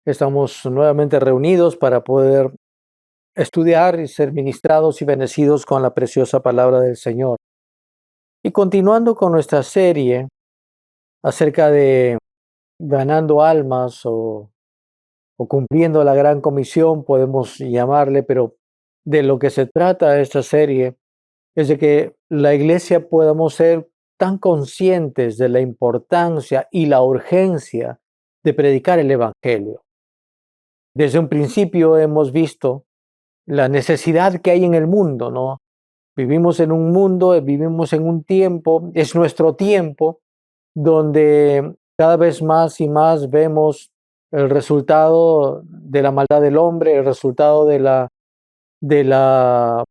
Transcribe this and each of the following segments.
Estamos nuevamente reunidos para poder estudiar y ser ministrados y bendecidos con la preciosa palabra del Señor. Y continuando con nuestra serie acerca de ganando almas o cumpliendo la gran comisión, podemos llamarle, pero de lo que se trata esta serie es de que la iglesia podamos ser tan conscientes de la importancia y la urgencia de predicar el Evangelio. Desde un principio hemos visto la necesidad que hay en el mundo, ¿no? Vivimos en un mundo, vivimos en un tiempo, es nuestro tiempo, donde cada vez más y más vemos el resultado de la maldad del hombre, el resultado de la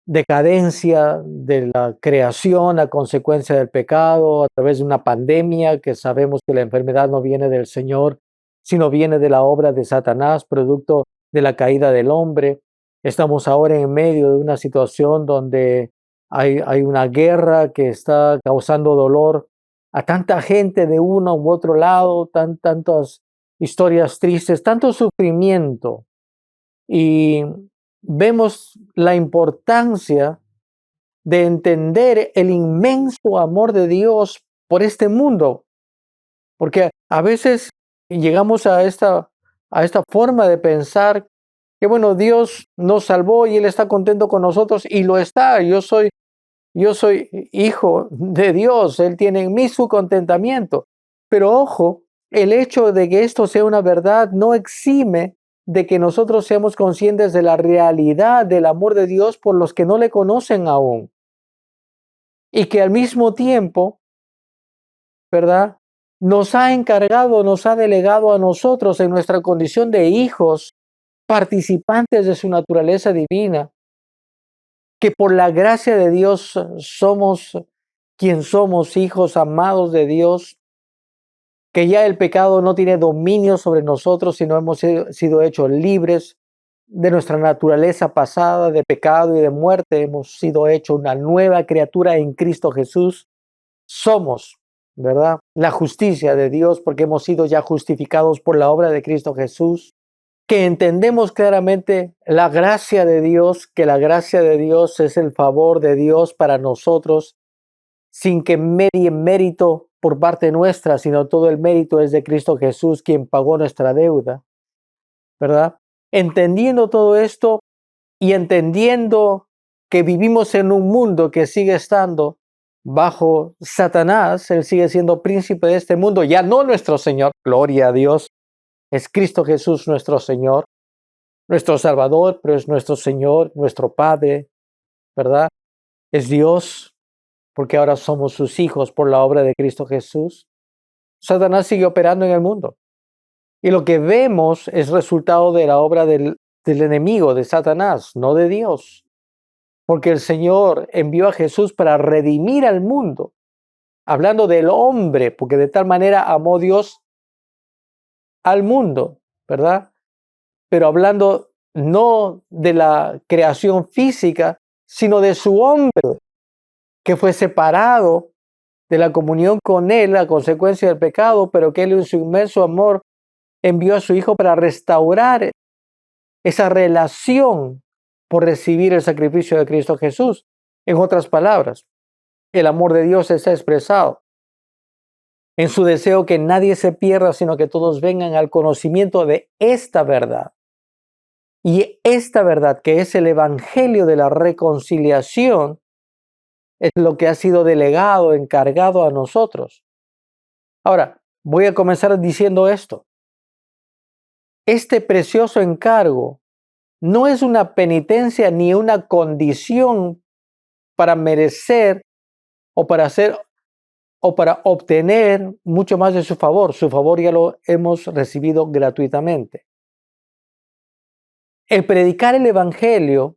decadencia de la creación a consecuencia del pecado, a través de una pandemia que sabemos que la enfermedad no viene del Señor, sino viene de la obra de Satanás, producto de la caída del hombre. Estamos ahora en medio de una situación donde hay una guerra que está causando dolor a tanta gente de uno u otro lado, tantas historias tristes, tanto sufrimiento. Y vemos la importancia de entender el inmenso amor de Dios por este mundo, porque a veces llegamos a esta forma de pensar que, bueno, Dios nos salvó y Él está contento con nosotros, y lo está. Yo soy hijo de Dios, Él tiene en mí su contentamiento. Pero ojo, el hecho de que esto sea una verdad no exime de que nosotros seamos conscientes de la realidad del amor de Dios por los que no le conocen aún. Y que al mismo tiempo, ¿verdad? Nos ha encargado, nos ha delegado a nosotros en nuestra condición de hijos, participantes de su naturaleza divina, que por la gracia de Dios somos quien somos, hijos amados de Dios, que ya el pecado no tiene dominio sobre nosotros, sino hemos sido hechos libres de nuestra naturaleza pasada de pecado y de muerte. Hemos sido hechos una nueva criatura en Cristo Jesús. Somos, ¿verdad?, la justicia de Dios, porque hemos sido ya justificados por la obra de Cristo Jesús, que entendemos claramente la gracia de Dios, que la gracia de Dios es el favor de Dios para nosotros, sin que medie mérito por parte nuestra, sino todo el mérito es de Cristo Jesús, quien pagó nuestra deuda, ¿verdad? Entendiendo todo esto y entendiendo que vivimos en un mundo que sigue estando bajo Satanás, él sigue siendo príncipe de este mundo, ya no nuestro Señor, gloria a Dios, es Cristo Jesús nuestro Señor, nuestro Salvador, pero es nuestro Señor, nuestro Padre, ¿verdad? Es Dios, porque ahora somos sus hijos por la obra de Cristo Jesús. Satanás sigue operando en el mundo. Y lo que vemos es resultado de la obra del enemigo, de Satanás, no de Dios. Porque el Señor envió a Jesús para redimir al mundo, hablando del hombre, porque de tal manera amó Dios al mundo, ¿verdad? Pero hablando no de la creación física, sino de su hombre, que fue separado de la comunión con Él a consecuencia del pecado, pero que Él en su inmenso amor envió a su Hijo para restaurar esa relación por recibir el sacrificio de Cristo Jesús. En otras palabras, el amor de Dios está expresado en su deseo que nadie se pierda, sino que todos vengan al conocimiento de esta verdad. Y esta verdad, que es el evangelio de la reconciliación, es lo que ha sido delegado, encargado a nosotros. Ahora, voy a comenzar diciendo esto. Este precioso encargo no es una penitencia ni una condición para merecer o para hacer o para obtener mucho más de su favor. Su favor ya lo hemos recibido gratuitamente. El predicar el evangelio,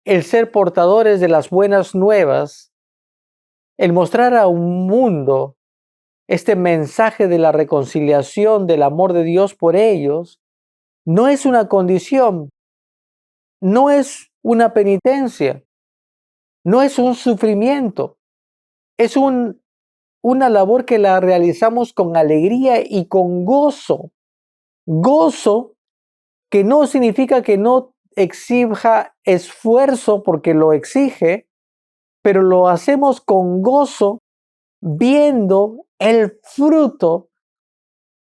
el ser portadores de las buenas nuevas, el mostrar a un mundo este mensaje de la reconciliación, del amor de Dios por ellos, no es una condición, no es una penitencia, no es un sufrimiento, es una labor que la realizamos con alegría y con gozo, Gozo que no significa que no exija esfuerzo porque lo exige, pero lo hacemos con gozo viendo el fruto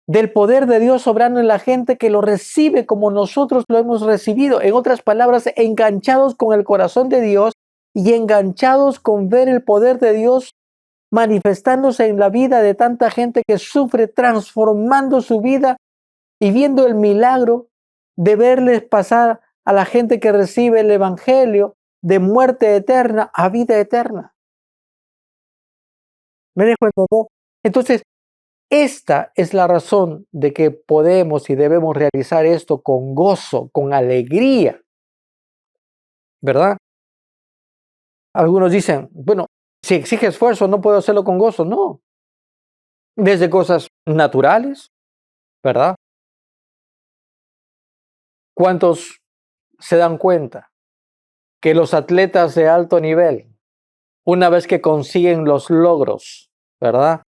del poder de Dios obrando en la gente que lo recibe como nosotros lo hemos recibido. En otras palabras, enganchados con el corazón de Dios y enganchados con ver el poder de Dios manifestándose en la vida de tanta gente que sufre, transformando su vida y viendo el milagro de verles pasar a la gente que recibe el Evangelio de muerte eterna a vida eterna. ¿Me dejo entender? Entonces, esta es la razón de que podemos y debemos realizar esto con gozo, con alegría, ¿verdad? Algunos dicen, bueno, si exige esfuerzo, no puedo hacerlo con gozo. No, desde cosas naturales, ¿verdad? ¿Cuántos se dan cuenta que los atletas de alto nivel, una vez que consiguen los logros, ¿verdad?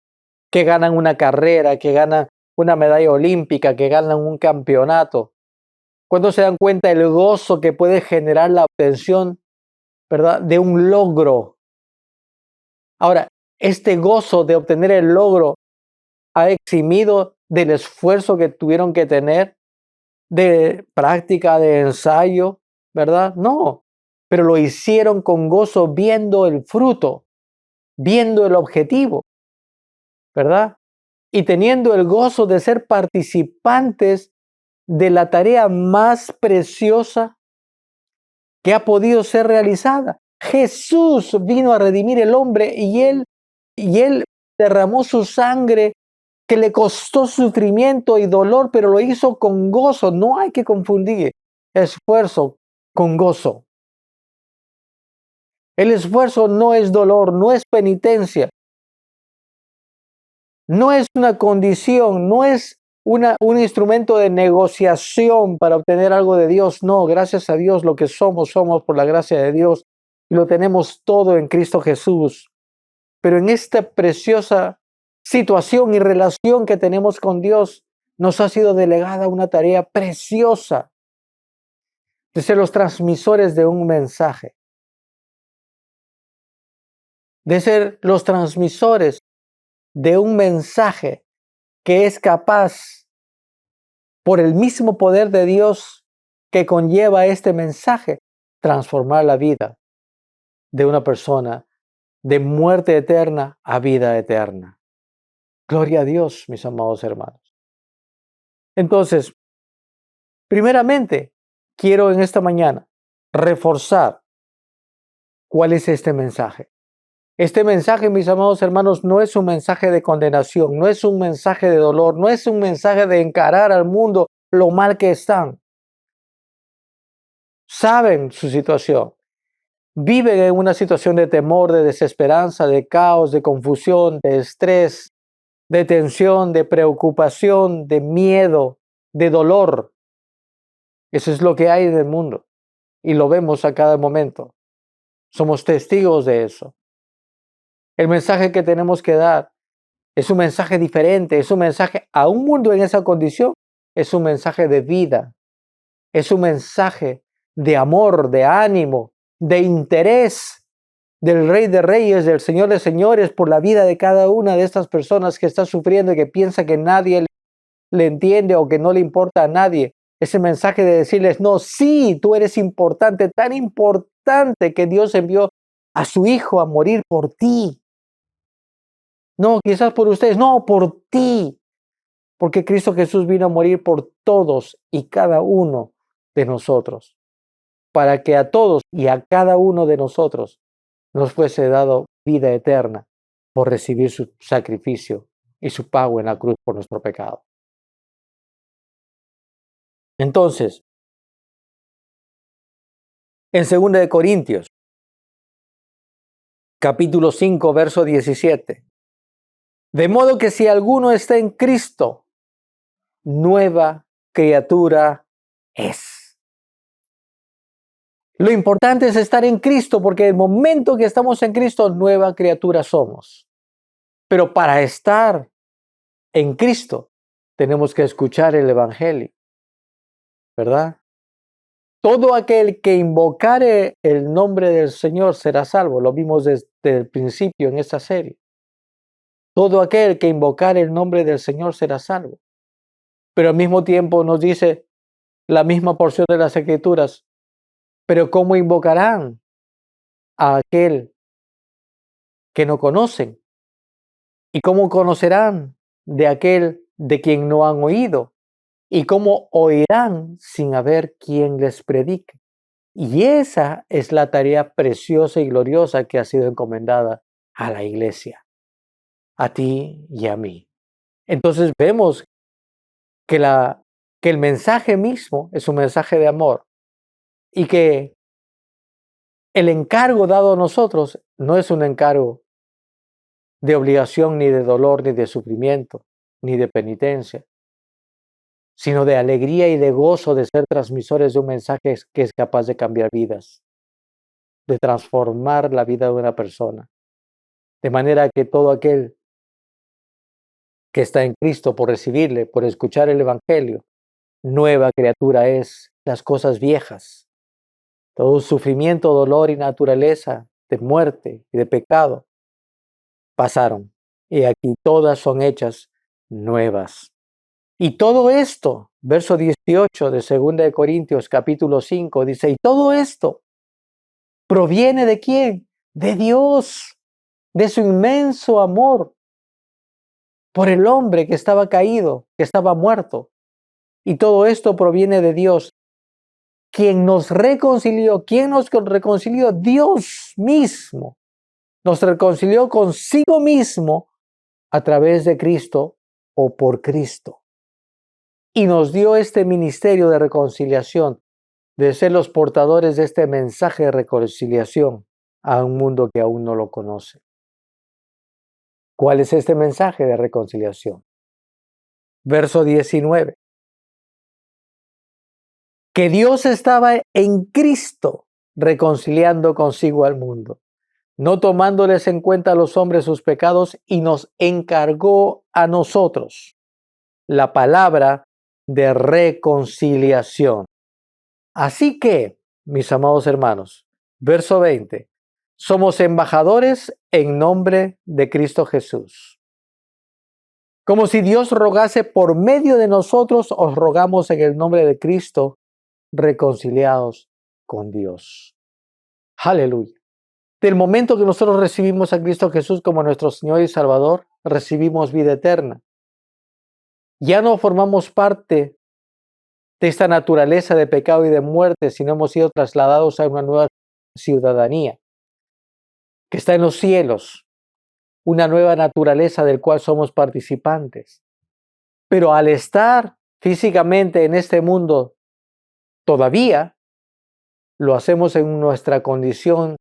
Que ganan una carrera, que ganan una medalla olímpica, que ganan un campeonato, cuando se dan cuenta el gozo que puede generar la obtención, ¿verdad?, de un logro. Ahora, este gozo de obtener el logro ha eximido del esfuerzo que tuvieron que tener, de práctica, de ensayo, ¿verdad? No, pero lo hicieron con gozo viendo el fruto, viendo el objetivo, ¿verdad? Y teniendo el gozo de ser participantes de la tarea más preciosa que ha podido ser realizada. Jesús vino a redimir el hombre y él derramó su sangre que le costó sufrimiento y dolor, pero lo hizo con gozo. No hay que confundir esfuerzo con gozo. El esfuerzo no es dolor, no es penitencia, no es una condición, no es un instrumento de negociación para obtener algo de Dios. No, gracias a Dios lo que somos, somos por la gracia de Dios y lo tenemos todo en Cristo Jesús. Pero en esta preciosa situación y relación que tenemos con Dios, nos ha sido delegada una tarea preciosa de ser los transmisores de un mensaje, de ser los transmisores de un mensaje que es capaz, por el mismo poder de Dios que conlleva este mensaje, transformar la vida de una persona de muerte eterna a vida eterna. Gloria a Dios, mis amados hermanos. Entonces, primeramente, quiero en esta mañana reforzar cuál es este mensaje. Este mensaje, mis amados hermanos, no es un mensaje de condenación, no es un mensaje de dolor, no es un mensaje de encarar al mundo lo mal que están. Saben su situación, viven en una situación de temor, de desesperanza, de caos, de confusión, de estrés, de tensión, de preocupación, de miedo, de dolor. Eso es lo que hay en el mundo y lo vemos a cada momento. Somos testigos de eso. El mensaje que tenemos que dar es un mensaje diferente, es un mensaje a un mundo en esa condición, es un mensaje de vida, es un mensaje de amor, de ánimo, de interés del Rey de Reyes, del Señor de Señores, por la vida de cada una de estas personas que está sufriendo y que piensa que nadie le entiende o que no le importa a nadie. Ese mensaje de decirles, no, sí, tú eres importante, tan importante que Dios envió a su Hijo a morir por ti. No, quizás por ustedes, no, por ti. Porque Cristo Jesús vino a morir por todos y cada uno de nosotros, para que a todos y a cada uno de nosotros nos fuese dado vida eterna por recibir su sacrificio y su pago en la cruz por nuestro pecado. Entonces, en 2 de Corintios, capítulo 5, verso 17, de modo que si alguno está en Cristo, nueva criatura es. Lo importante es estar en Cristo, porque el momento que estamos en Cristo, nueva criatura somos. Pero para estar en Cristo, tenemos que escuchar el Evangelio, ¿verdad? Todo aquel que invocare el nombre del Señor será salvo. Lo vimos desde el principio en esta serie. Todo aquel que invocare el nombre del Señor será salvo. Pero al mismo tiempo nos dice la misma porción de las Escrituras, pero ¿cómo invocarán a aquel que no conocen? ¿Y cómo conocerán de aquel de quien no han oído? ¿Y cómo oirán sin haber quien les predique? Y esa es la tarea preciosa y gloriosa que ha sido encomendada a la iglesia, a ti y a mí. Entonces vemos que, que el mensaje mismo es un mensaje de amor y que el encargo dado a nosotros no es un encargo de obligación, ni de dolor, ni de sufrimiento, ni de penitencia, sino de alegría y de gozo de ser transmisores de un mensaje que es capaz de cambiar vidas, de transformar la vida de una persona. De manera que todo aquel que está en Cristo por recibirle, por escuchar el Evangelio, nueva criatura es. Las cosas viejas, todo sufrimiento, dolor y naturaleza de muerte y de pecado pasaron. Y aquí todas son hechas nuevas. Y todo esto, verso 18 de 2 de Corintios capítulo 5, dice, y todo esto proviene ¿de quién? De Dios, de su inmenso amor por el hombre que estaba caído, que estaba muerto. Y todo esto proviene de Dios, quien nos reconcilió. ¿Quién nos reconcilió? Dios mismo. Nos reconcilió consigo mismo a través de Cristo o por Cristo. Y nos dio este ministerio de reconciliación, de ser los portadores de este mensaje de reconciliación a un mundo que aún no lo conoce. ¿Cuál es este mensaje de reconciliación? Verso 19. Que Dios estaba en Cristo reconciliando consigo al mundo, no tomándoles en cuenta a los hombres sus pecados, y nos encargó a nosotros la palabra de reconciliación. Así que, mis amados hermanos, verso 20, somos embajadores en nombre de Cristo Jesús. Como si Dios rogase por medio de nosotros, os rogamos en el nombre de Cristo, reconciliados con Dios. Aleluya. Del momento que nosotros recibimos a Cristo Jesús como nuestro Señor y Salvador, recibimos vida eterna. Ya no formamos parte de esta naturaleza de pecado y de muerte, sino hemos sido trasladados a una nueva ciudadanía que está en los cielos, una nueva naturaleza del cual somos participantes. Pero al estar físicamente en este mundo todavía, lo hacemos en nuestra condición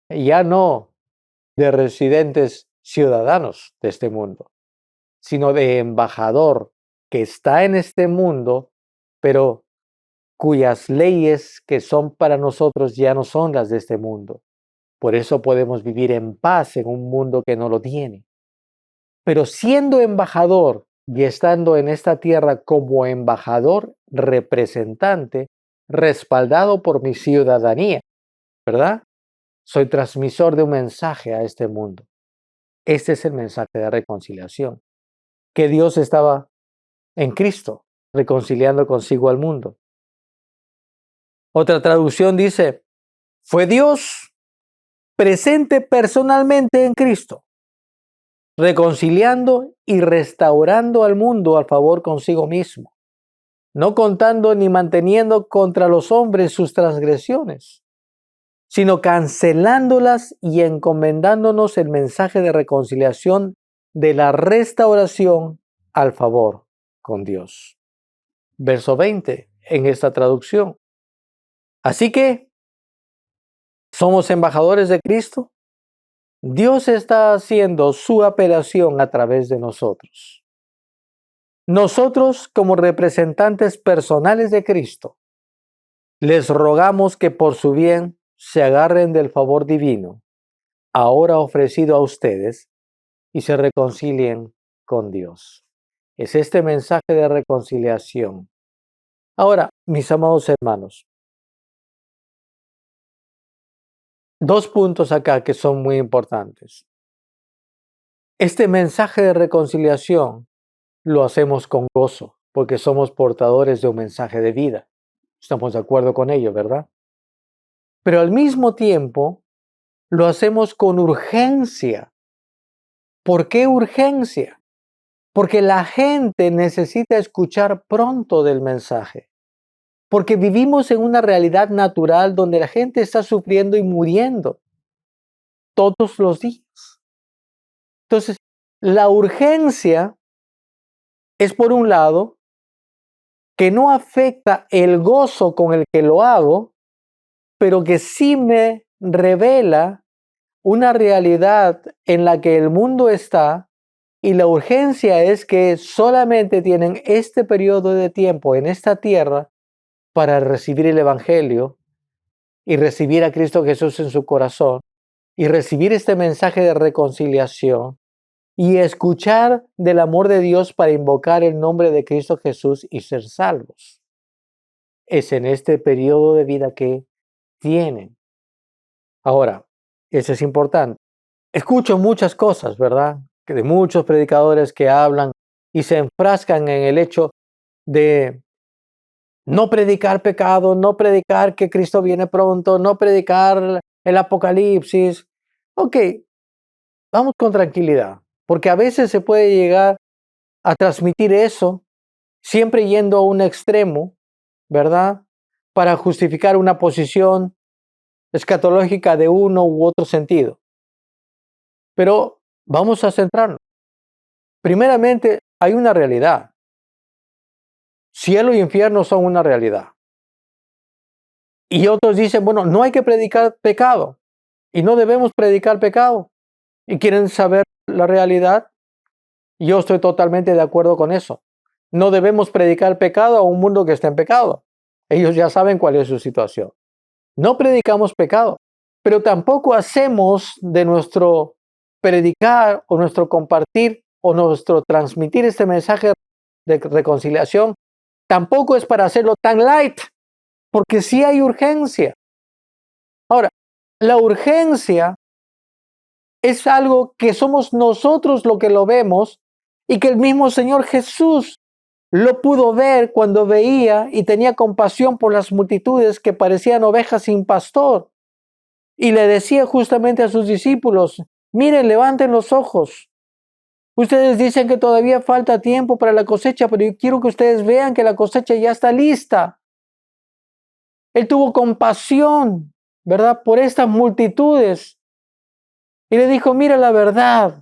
ya no de residentes ciudadanos de este mundo, sino de embajador que está en este mundo, pero cuyas leyes que son para nosotros ya no son las de este mundo. Por eso podemos vivir en paz en un mundo que no lo tiene. Pero siendo embajador y estando en esta tierra como embajador representante, respaldado por mi ciudadanía, ¿verdad? Soy transmisor de un mensaje a este mundo. Este es el mensaje de reconciliación, que Dios estaba en Cristo, reconciliando consigo al mundo. Otra traducción dice, fue Dios presente personalmente en Cristo, reconciliando y restaurando al mundo al favor consigo mismo, no contando ni manteniendo contra los hombres sus transgresiones, sino cancelándolas y encomendándonos el mensaje de reconciliación de la restauración al favor con Dios. Verso 20 en esta traducción. Así que, ¿somos embajadores de Cristo? Dios está haciendo su apelación a través de nosotros. Nosotros, como representantes personales de Cristo, les rogamos que por su bien se agarren del favor divino, ahora ofrecido a ustedes, y se reconcilien con Dios. Es este mensaje de reconciliación. Ahora, mis amados hermanos, dos puntos acá que son muy importantes. Este mensaje de reconciliación lo hacemos con gozo, porque somos portadores de un mensaje de vida. Estamos de acuerdo con ello, ¿verdad? Pero al mismo tiempo, lo hacemos con urgencia. ¿Por qué urgencia? Porque la gente necesita escuchar pronto del mensaje. Porque vivimos en una realidad natural donde la gente está sufriendo y muriendo todos los días. Entonces, la urgencia es, por un lado, que no afecta el gozo con el que lo hago, pero que sí me revela una realidad en la que el mundo está, y la urgencia es que solamente tienen este periodo de tiempo en esta tierra para recibir el Evangelio y recibir a Cristo Jesús en su corazón y recibir este mensaje de reconciliación y escuchar del amor de Dios para invocar el nombre de Cristo Jesús y ser salvos. Es en este periodo de vida que tienen. Ahora, eso es importante. Escucho muchas cosas, ¿verdad? Que de muchos predicadores que hablan y se enfrascan en el hecho de no predicar pecado, no predicar que Cristo viene pronto, no predicar el Apocalipsis. Ok, vamos con tranquilidad, porque a veces se puede llegar a transmitir eso, siempre yendo a un extremo, ¿verdad? Para justificar una posición escatológica de uno u otro sentido. Pero vamos a centrarnos. Primeramente, hay una realidad. Cielo y infierno son una realidad. Y otros dicen, bueno, no hay que predicar pecado y no debemos predicar pecado. ¿Y quieren saber la realidad? Yo estoy totalmente de acuerdo con eso. No debemos predicar pecado a un mundo que está en pecado. Ellos ya saben cuál es su situación. No predicamos pecado, pero tampoco hacemos de nuestro predicar o nuestro compartir o nuestro transmitir este mensaje de reconciliación, tampoco es para hacerlo tan light, porque sí hay urgencia. Ahora, la urgencia es algo que somos nosotros lo que lo vemos y que el mismo Señor Jesús lo pudo ver cuando veía y tenía compasión por las multitudes que parecían ovejas sin pastor. Y le decía justamente a sus discípulos, miren, levanten los ojos. Ustedes dicen que todavía falta tiempo para la cosecha, pero yo quiero que ustedes vean que la cosecha ya está lista. Él tuvo compasión, ¿verdad?, por estas multitudes. Y le dijo, mira la verdad,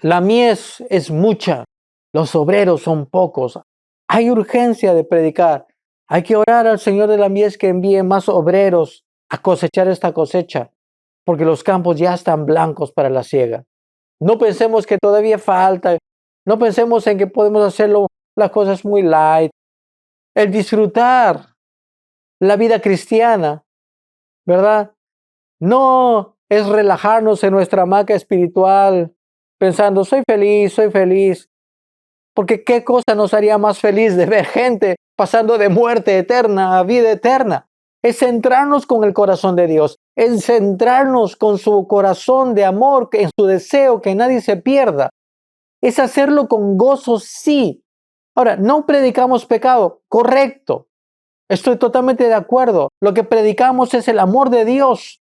la mies es mucha, los obreros son pocos. Hay urgencia de predicar. Hay que orar al Señor de la mies que envíe más obreros a cosechar esta cosecha, porque los campos ya están blancos para la siega. No pensemos que todavía falta. No pensemos en que podemos hacerlo las cosas muy light. El disfrutar la vida cristiana, ¿verdad? No es relajarnos en nuestra hamaca espiritual pensando, soy feliz. Porque qué cosa nos haría más feliz de ver gente pasando de muerte eterna a vida eterna. Es centrarnos con el corazón de Dios, es centrarnos con su corazón de amor, en su deseo que nadie se pierda. Es hacerlo con gozo, sí. Ahora, no predicamos pecado, correcto. Estoy totalmente de acuerdo. Lo que predicamos es el amor de Dios,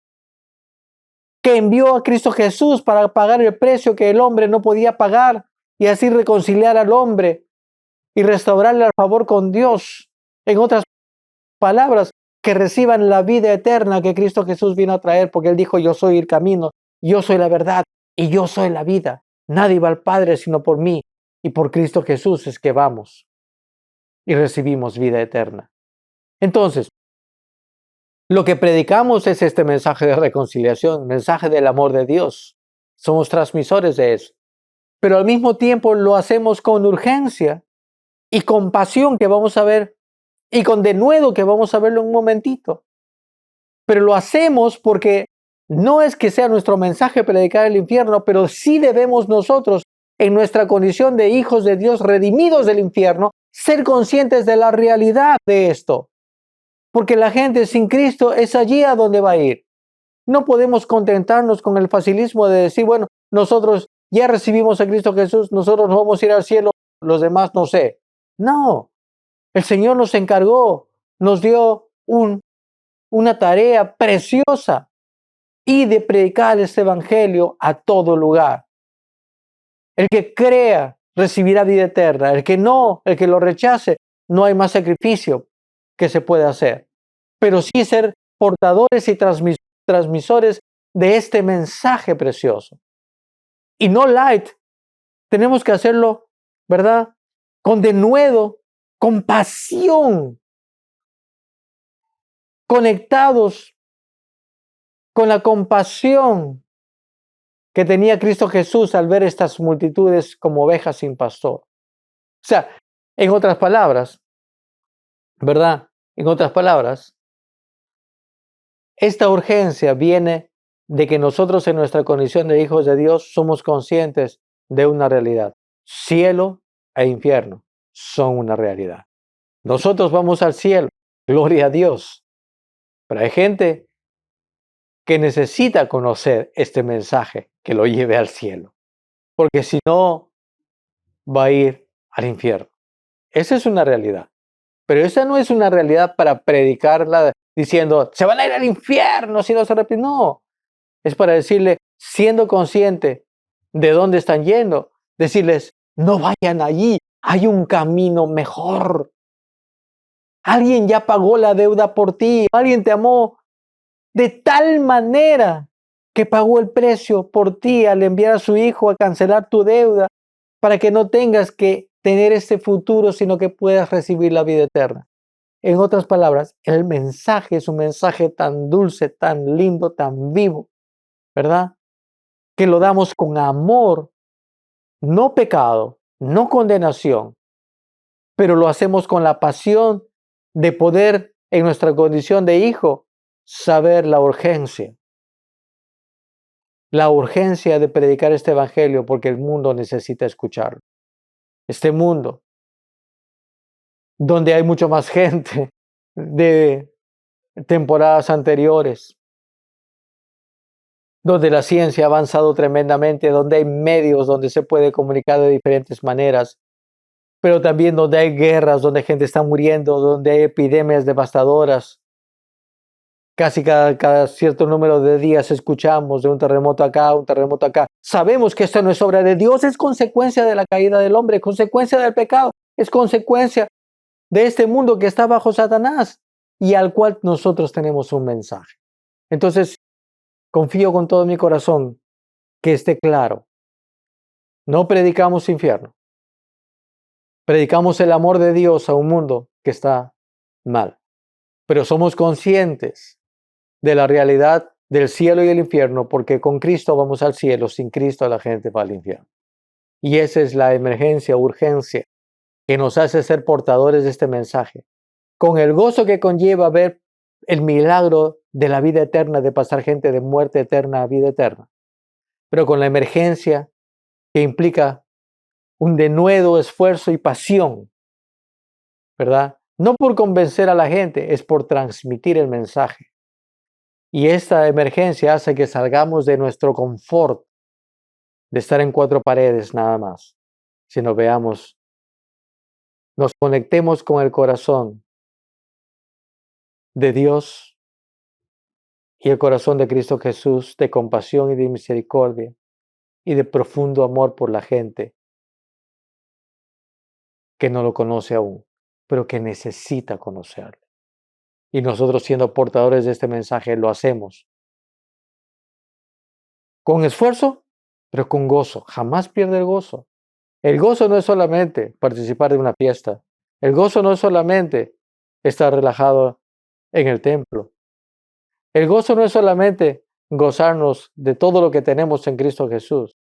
que envió a Cristo Jesús para pagar el precio que el hombre no podía pagar y así reconciliar al hombre y restaurarle al favor con Dios. En otras palabras, que reciban la vida eterna que Cristo Jesús vino a traer, porque Él dijo, yo soy el camino, yo soy la verdad y yo soy la vida. Nadie va al Padre sino por mí, y por Cristo Jesús es que vamos y recibimos vida eterna. Entonces, lo que predicamos es este mensaje de reconciliación, mensaje del amor de Dios. Somos transmisores de eso. Pero al mismo tiempo lo hacemos con urgencia y con pasión, que vamos a ver, y con denuedo, que vamos a verlo en un momentito. Pero lo hacemos porque no es que sea nuestro mensaje predicar el infierno, pero sí debemos nosotros en nuestra condición de hijos de Dios redimidos del infierno, ser conscientes de la realidad de esto. Porque la gente sin Cristo es allí a donde va a ir. No podemos contentarnos con el facilismo de decir, bueno, nosotros ya recibimos a Cristo Jesús, nosotros nos vamos a ir al cielo, los demás no sé. No, el Señor nos encargó, nos dio una tarea preciosa y de predicar este evangelio a todo lugar. El que crea recibirá vida eterna, el que no, el que lo rechace, no hay más sacrificio que se pueda hacer. Pero sí ser portadores y transmisores de este mensaje precioso. Y no light, tenemos que hacerlo, ¿verdad? Con denuedo, con pasión, conectados con la compasión que tenía Cristo Jesús al ver estas multitudes como ovejas sin pastor. O sea, en otras palabras, ¿verdad? En otras palabras, esta urgencia viene de que nosotros en nuestra condición de hijos de Dios somos conscientes de una realidad. Cielo e infierno son una realidad. Nosotros vamos al cielo, gloria a Dios. Pero hay gente que necesita conocer este mensaje que lo lleve al cielo, porque si no, va a ir al infierno. Esa es una realidad. Pero esa no es una realidad para predicarla diciendo, se van a ir al infierno si no se arrepienten. No, es para decirle, siendo consciente de dónde están yendo, decirles, no vayan allí, hay un camino mejor. Alguien ya pagó la deuda por ti, alguien te amó de tal manera que pagó el precio por ti al enviar a su hijo a cancelar tu deuda para que no tengas que tener este futuro, sino que puedas recibir la vida eterna. En otras palabras, el mensaje es un mensaje tan dulce, tan lindo, tan vivo, ¿verdad? Que lo damos con amor, no pecado, no condenación, pero lo hacemos con la pasión de poder, en nuestra condición de hijo, saber la urgencia de predicar este evangelio porque el mundo necesita escucharlo. Este mundo, donde hay mucho más gente de temporadas anteriores, donde la ciencia ha avanzado tremendamente, donde hay medios donde se puede comunicar de diferentes maneras, pero también donde hay guerras, donde gente está muriendo, donde hay epidemias devastadoras. Casi cada cierto número de días escuchamos de un terremoto acá, un terremoto acá. Sabemos que esto no es obra de Dios, es consecuencia de la caída del hombre, consecuencia del pecado, es consecuencia de este mundo que está bajo Satanás y al cual nosotros tenemos un mensaje. Entonces, confío con todo mi corazón que esté claro. No predicamos infierno. Predicamos el amor de Dios a un mundo que está mal. Pero somos conscientes de la realidad del cielo y el infierno, porque con Cristo vamos al cielo, sin Cristo la gente va al infierno. Y esa es la emergencia, urgencia, que nos hace ser portadores de este mensaje, con el gozo que conlleva ver el milagro de la vida eterna, de pasar gente de muerte eterna a vida eterna, pero con la emergencia que implica un denuedo esfuerzo y pasión, ¿verdad? No por convencer a la gente, es por transmitir el mensaje. Y esta emergencia hace que salgamos de nuestro confort de estar en cuatro paredes nada más, sino veamos, nos conectemos con el corazón de Dios y el corazón de Cristo Jesús, de compasión y de misericordia y de profundo amor por la gente que no lo conoce aún, pero que necesita conocerlo. Y nosotros, siendo portadores de este mensaje, lo hacemos con esfuerzo, pero con gozo. Jamás pierde el gozo. El gozo no es solamente participar de una fiesta. El gozo no es solamente estar relajado en el templo. El gozo no es solamente gozarnos de todo lo que tenemos en Cristo Jesús.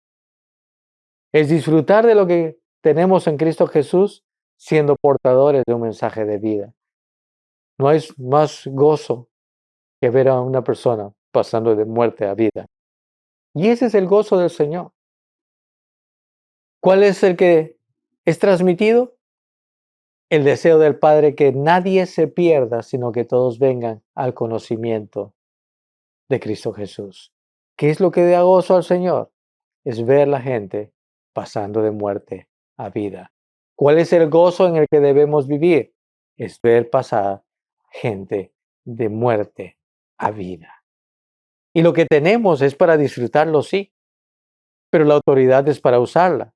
Es disfrutar de lo que tenemos en Cristo Jesús siendo portadores de un mensaje de vida. No hay más gozo que ver a una persona pasando de muerte a vida. Y ese es el gozo del Señor. ¿Cuál es el que es transmitido? El deseo del Padre que nadie se pierda, sino que todos vengan al conocimiento de Cristo Jesús. ¿Qué es lo que da gozo al Señor? Es ver la gente pasando de muerte a vida. ¿Cuál es el gozo en el que debemos vivir? Es ver pasar gente de muerte a vida. Y lo que tenemos es para disfrutarlo, sí, pero la autoridad es para usarla.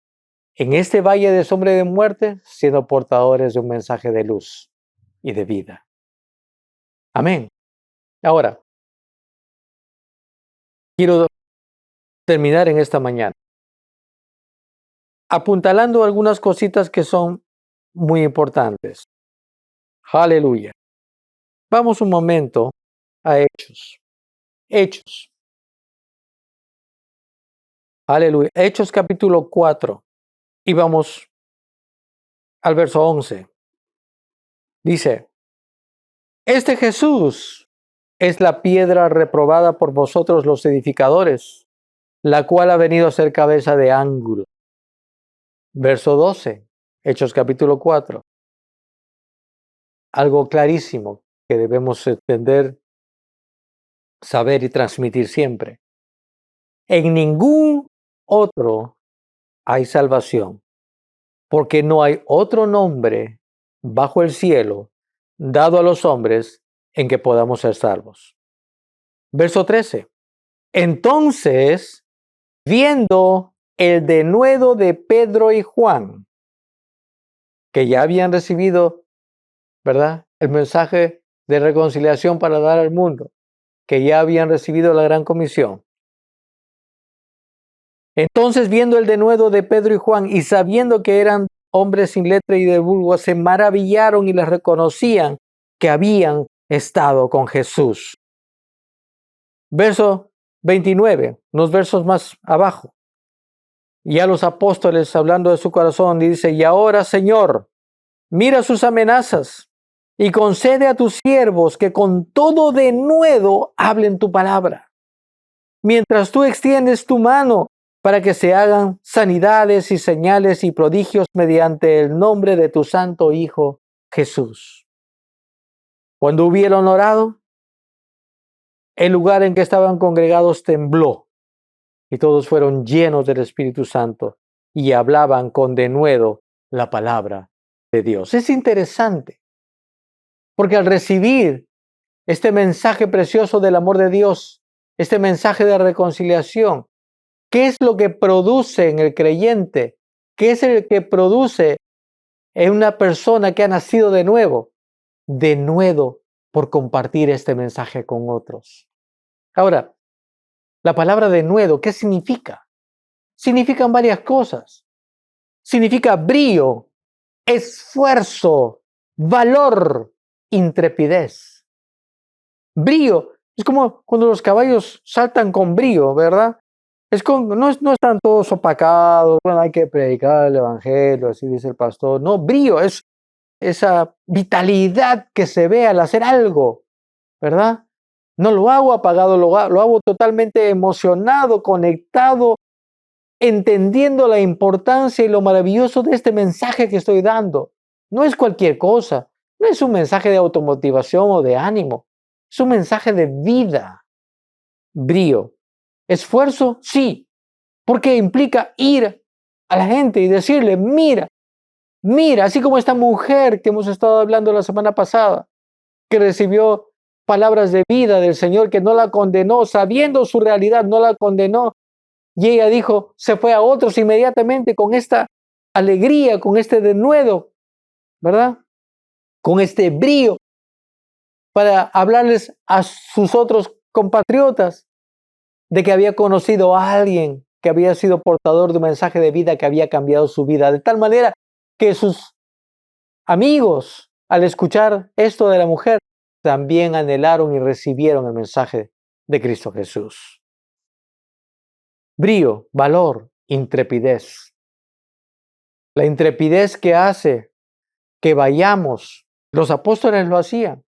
En este valle de sombra y de muerte, siendo portadores de un mensaje de luz y de vida. Amén. Ahora, quiero terminar en esta mañana apuntalando algunas cositas que son muy importantes. Aleluya. Vamos un momento a Hechos. Hechos. Aleluya. Hechos capítulo 4. Y vamos al verso 11. Dice, este Jesús es la piedra reprobada por vosotros los edificadores, la cual ha venido a ser cabeza de ángulo. Verso 12. Hechos capítulo 4. Algo clarísimo que debemos entender, saber y transmitir siempre. En ningún otro hay salvación, porque no hay otro nombre bajo el cielo dado a los hombres en que podamos ser salvos. Verso 13. Entonces, viendo el denuedo de Pedro y Juan, que ya habían recibido, ¿verdad?, el mensaje de reconciliación para dar al mundo, que ya habían recibido la gran comisión. Entonces, viendo el denuedo de Pedro y Juan y sabiendo que eran hombres sin letra y de vulgo, se maravillaron y les reconocían que habían estado con Jesús. Verso 29, unos versos más abajo. Ya los apóstoles hablando de su corazón, dice, y ahora, Señor, mira sus amenazas y concede a tus siervos que con todo denuedo hablen tu palabra, mientras tú extiendes tu mano para que se hagan sanidades y señales y prodigios mediante el nombre de tu santo Hijo Jesús. Cuando hubieron orado, el lugar en que estaban congregados tembló y todos fueron llenos del Espíritu Santo y hablaban con denuedo la palabra de Dios. Es interesante, porque al recibir este mensaje precioso del amor de Dios, este mensaje de reconciliación, ¿qué es lo que produce en el creyente? ¿Qué es el que produce en una persona que ha nacido de nuevo? Denuedo por compartir este mensaje con otros. Ahora, la palabra denuedo, ¿qué significa? Significan varias cosas. Significa brío, esfuerzo, valor, intrepidez. Brío, es como cuando los caballos saltan con brío, ¿verdad? No están todos opacados, bueno, hay que predicar el evangelio, así dice el pastor. No, brío es esa vitalidad que se ve al hacer algo, ¿verdad? No lo hago apagado, lo hago totalmente emocionado, conectado, entendiendo la importancia y lo maravilloso de este mensaje que estoy dando. No es cualquier cosa, no es un mensaje de automotivación o de ánimo, es un mensaje de vida. Brío. Esfuerzo, sí, porque implica ir a la gente y decirle, mira, así como esta mujer que hemos estado hablando la semana pasada, que recibió palabras de vida del Señor, que no la condenó, sabiendo su realidad, no la condenó. Y ella dijo, se fue a otros inmediatamente con esta alegría, con este denuedo, ¿verdad? Con este brío, para hablarles a sus otros compatriotas de que había conocido a alguien que había sido portador de un mensaje de vida que había cambiado su vida, de tal manera que sus amigos, al escuchar esto de la mujer, también anhelaron y recibieron el mensaje de Cristo Jesús. Brío, valor, intrepidez. La intrepidez que hace que vayamos, los apóstoles lo hacían,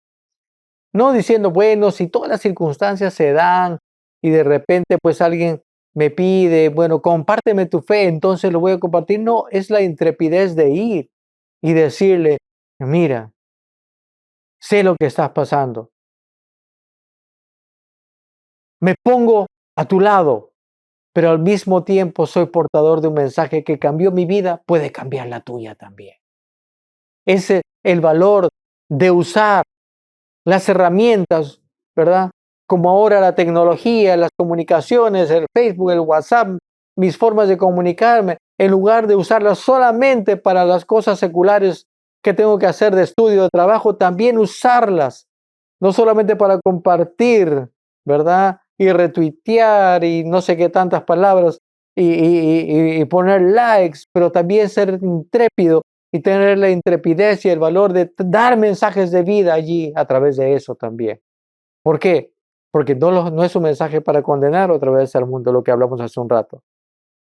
no diciendo, bueno, si todas las circunstancias se dan y de repente pues alguien me pide, bueno, compárteme tu fe, entonces lo voy a compartir. No, es la intrepidez de ir y decirle, mira, sé lo que estás pasando. Me pongo a tu lado, pero al mismo tiempo soy portador de un mensaje que cambió mi vida, puede cambiar la tuya también. Ese es el valor de usar las herramientas, ¿verdad? Como ahora la tecnología, las comunicaciones, el Facebook, el WhatsApp, mis formas de comunicarme, en lugar de usarlas solamente para las cosas seculares que tengo que hacer de estudio, de trabajo, también usarlas, no solamente para compartir, ¿verdad? Y retuitear y no sé qué tantas palabras y poner likes, pero también ser intrépido y tener la intrepidez y el valor de dar mensajes de vida allí a través de eso también. ¿Por qué? Porque no es un mensaje para condenar otra vez al mundo, lo que hablamos hace un rato,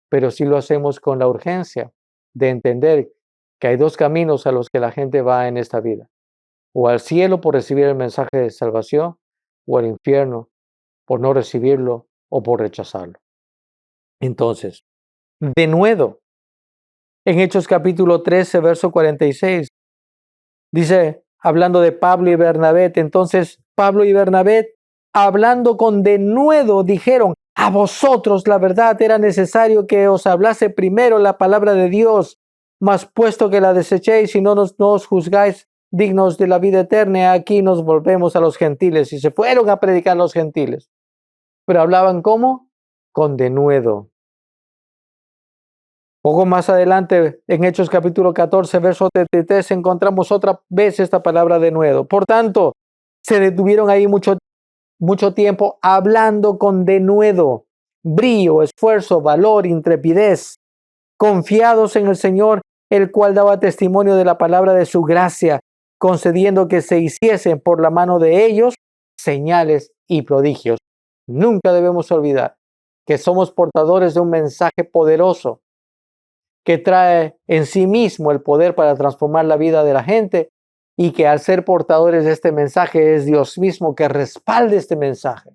pero sí lo hacemos con la urgencia de entender que hay dos caminos a los que la gente va en esta vida, o al cielo por recibir el mensaje de salvación, o al infierno por no recibirlo o por rechazarlo. Entonces, de nuevo, en Hechos capítulo 13, verso 46, dice, hablando de Pablo y Bernabé, entonces Pablo y Bernabé, hablando con denuedo, dijeron, a vosotros la verdad era necesario que os hablase primero la palabra de Dios, mas puesto que la desechéis y no os juzgáis dignos de la vida eterna, aquí nos volvemos a los gentiles. Y se fueron a predicar a los gentiles. Pero hablaban ¿cómo? Con denuedo. Poco más adelante, en Hechos capítulo 14, verso 33, encontramos otra vez esta palabra de nuevo. Por tanto, se detuvieron ahí mucho tiempo hablando con denuedo, brío, esfuerzo, valor, intrepidez, confiados en el Señor, el cual daba testimonio de la palabra de su gracia, concediendo que se hiciesen por la mano de ellos señales y prodigios. Nunca debemos olvidar que somos portadores de un mensaje poderoso que trae en sí mismo el poder para transformar la vida de la gente y que al ser portadores de este mensaje es Dios mismo que respalde este mensaje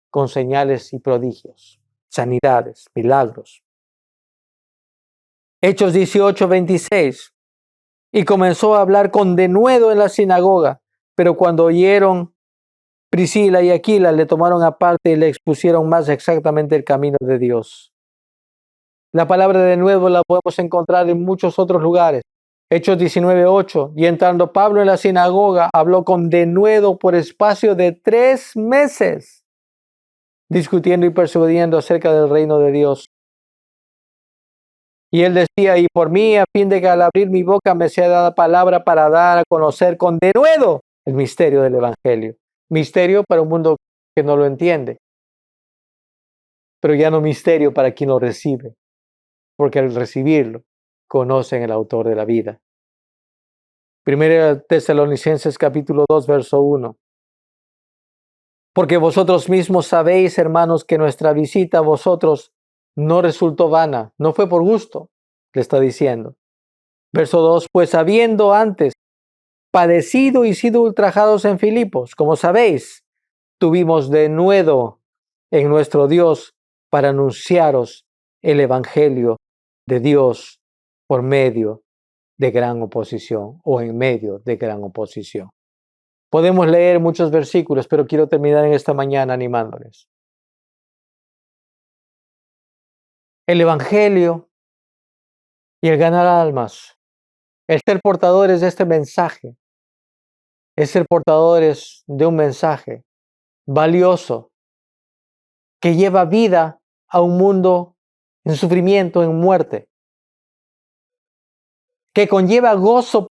con señales y prodigios, sanidades, milagros. Hechos 18:26. Y comenzó a hablar con denuedo en la sinagoga, pero cuando oyeron Priscila y Aquila le tomaron aparte y le expusieron más exactamente el camino de Dios. La palabra de nuevo la podemos encontrar en muchos otros lugares. Hechos 19:8. Y entrando Pablo en la sinagoga, habló con denuedo por espacio de 3 meses, discutiendo y persuadiendo acerca del reino de Dios. Y él decía, y por mí, a fin de que al abrir mi boca me sea dada palabra para dar a conocer con denuedo el misterio del Evangelio. Misterio para un mundo que no lo entiende, pero ya no misterio para quien lo recibe, porque al recibirlo conocen el autor de la vida. Primera Tesalonicenses capítulo 2, verso 1. Porque vosotros mismos sabéis, hermanos, que nuestra visita a vosotros no resultó vana, no fue por gusto, le está diciendo. Verso 2, pues habiendo antes padecido y sido ultrajados en Filipos, como sabéis, tuvimos denuedo en nuestro Dios para anunciaros el Evangelio de Dios por medio de gran oposición o en medio de gran oposición. Podemos leer muchos versículos, pero quiero terminar en esta mañana animándoles. El Evangelio y el ganar almas, el ser portadores de este mensaje, es ser portadores de un mensaje valioso que lleva vida a un mundo en sufrimiento, en muerte, que conlleva gozo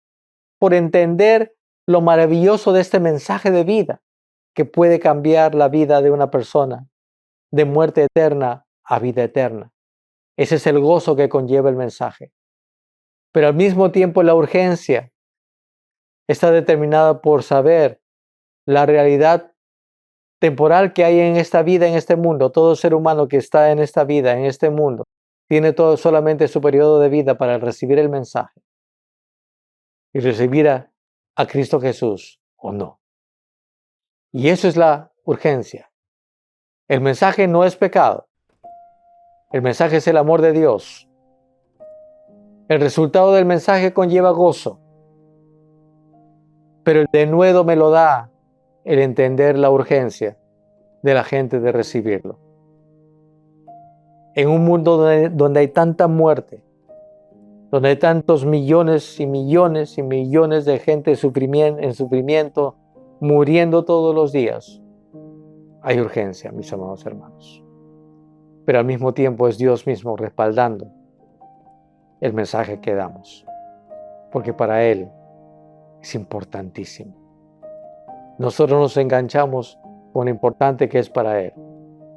por entender lo maravilloso de este mensaje de vida que puede cambiar la vida de una persona de muerte eterna a vida eterna. Ese es el gozo que conlleva el mensaje. Pero al mismo tiempo la urgencia está determinada por saber la realidad temporal que hay en esta vida, en este mundo. Todo ser humano que está en esta vida, en este mundo, tiene solamente su periodo de vida para recibir el mensaje y recibir a Cristo Jesús o no. Y eso es la urgencia. El mensaje no es pecado. El mensaje es el amor de Dios. El resultado del mensaje conlleva gozo, pero el denuedo me lo da el entender la urgencia de la gente de recibirlo. En un mundo donde hay tanta muerte, donde hay tantos millones y millones y millones de gente en sufrimiento, muriendo todos los días, hay urgencia, mis amados hermanos. Pero al mismo tiempo es Dios mismo respaldando el mensaje que damos, porque para Él es importantísimo. Nosotros nos enganchamos con lo importante que es para Él.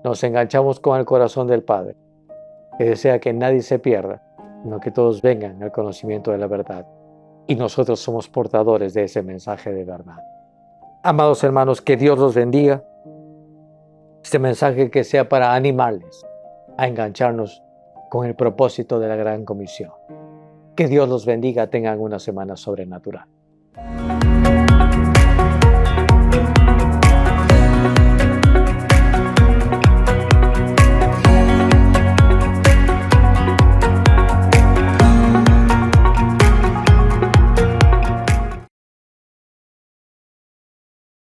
Nos enganchamos con el corazón del Padre, que desea que nadie se pierda, sino que todos vengan al conocimiento de la verdad. Y nosotros somos portadores de ese mensaje de verdad. Amados hermanos, que Dios los bendiga. Este mensaje que sea para animarles a engancharnos con el propósito de la gran comisión. Que Dios los bendiga, tengan una semana sobrenatural.